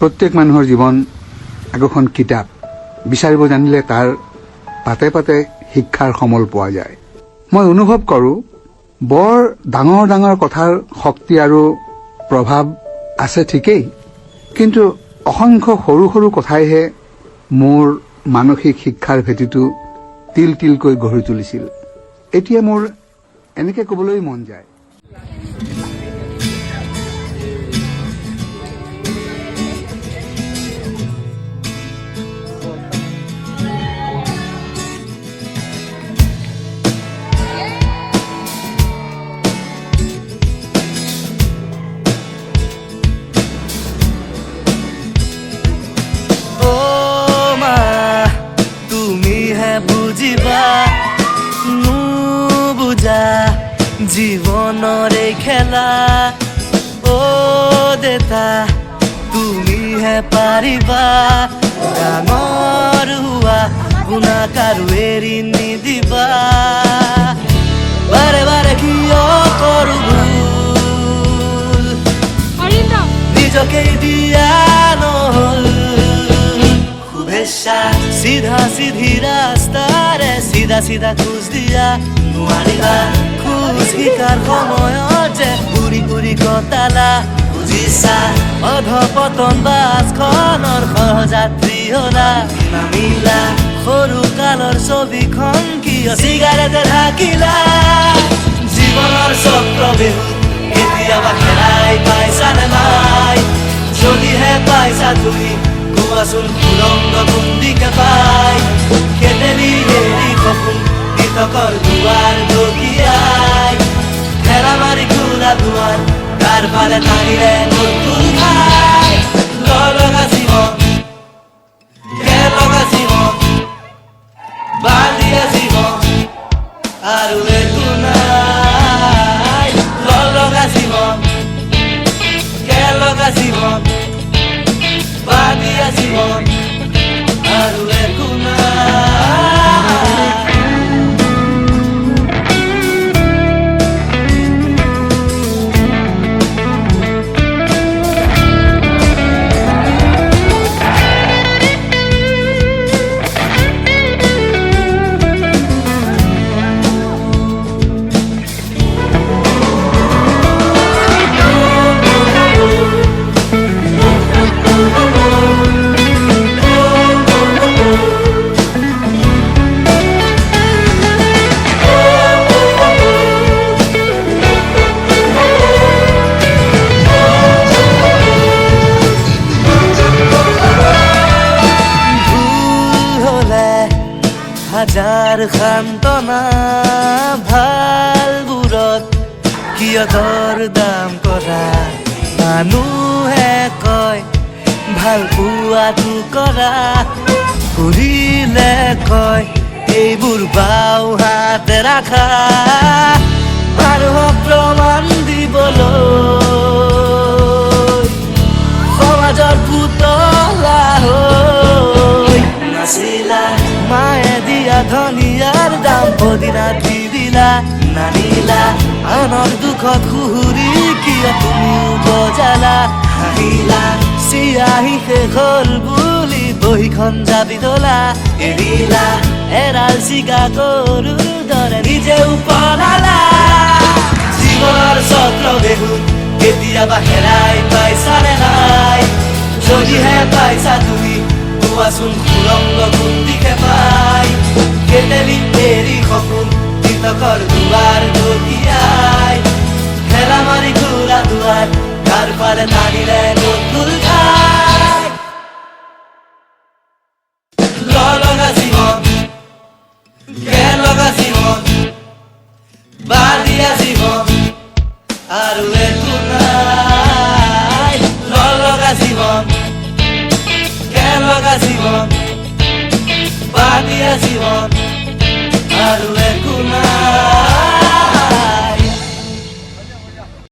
প্ৰত্যেক মানুহৰ জীৱন একোখন কিতাপ বিচাৰিব জানিলে তাৰ পাতে পাতে শিক্ষাৰ সমল পোৱা যায়। মই অনুভৱ কৰোঁ বৰ ডাঙৰ ডাঙৰ কথাৰ শক্তি আৰু প্ৰভাৱ আছে ঠিকেই, কিন্তু অসংখ্য সৰু সৰু কথাইহে মোৰ মানসিক শিক্ষাৰ ভেটিটো তিল তিলকৈ গঢ়ি তুলিছিল। এতিয়া মোৰ এনেকে ক'বলৈ মন যায়। জীৱনৰে খেলা ও দেতা তুমিহে পাৰিবা ডাঙৰ হোৱা গুণাক আৰু এৰি নিদিবা বাৰে বাৰে কিয় কৰোঁ ভুল নিজকেই দিয়া নহ'ল শুভেচ্ছা চিধা চিধি ৰাস্তাৰে চিধা চিধা খোজ দিয়া নোৱাৰিলা খোজ শিকাৰ সময়তে উৰি উৰি কটালা বুজিছা অধপতন বাছখনৰ সহযাত্ৰী হলা নামিলা সৰু কালৰ ছবিখন কিয় চিগাৰেটে ঢাকিলা জীৱনৰ চক্ৰবেহুত কেতিয়াবা হেৰাই পাইছানে নাই যদিহে পাইছা তুমি কোৱাচোন সুৰংগ কোনদিকে পাই কেতেলি এৰি সপোন তিতকৰ দুৱাৰ দকিয়াই ঠেলা মাৰি খোলা দুৱাৰ তাৰ ফালে টানিলে নতুন খাই লগা জীৱন লগা জীৱন বান্ধিয়া জীৱন আৰু একো নাই লগা জীৱন লগা জীৱন বান্ধিয়া জীৱন আৰু একো নাই হাজাৰ সান্তনা ভালবোৰত কিয় দৰ দাম কৰা মানুহে কয় ভাল পোৱাটো কৰা কৰিলে কয় এইবোৰ বাও হাতে ৰাখা মানুহক প্ৰমাণ দিবলৈ সমাজৰ পুতলা হৈ নাচিলা মায়ে দিয়া ধনিয়াৰ দাম পদিনা দি দিলা নানিলা আনৰ দুখত সুহুৰি কিয় তুমিও বজালা হাঁহিলা চিয়াহী শেষ হ'ল বুলি বহীখন জাপি থলা এৰিলা এৰাল চিগা গৰুৰ দৰে নিজেও পলালা জীৱনৰ চক্ৰবেহুত কেতিয়াবা হেৰাই পাইছানে নাই যদিহে পাইছা তুমি কোৱাচোন সুৰংগ কোনদিকে পাই কেতেলি এৰি সপোন তিতকৰ দুৱাৰ দকিয়াই ঠেলা মাৰি খোলা দুৱাৰ তাৰ ফালে টানিলে নতুন ঠাই লগা জীৱন লগা জীৱন বান্ধিয়া জীৱন আৰু একো নাই লগা জীৱন লগা জীৱন বান্ধিয়া জীৱন আৰু একো নাই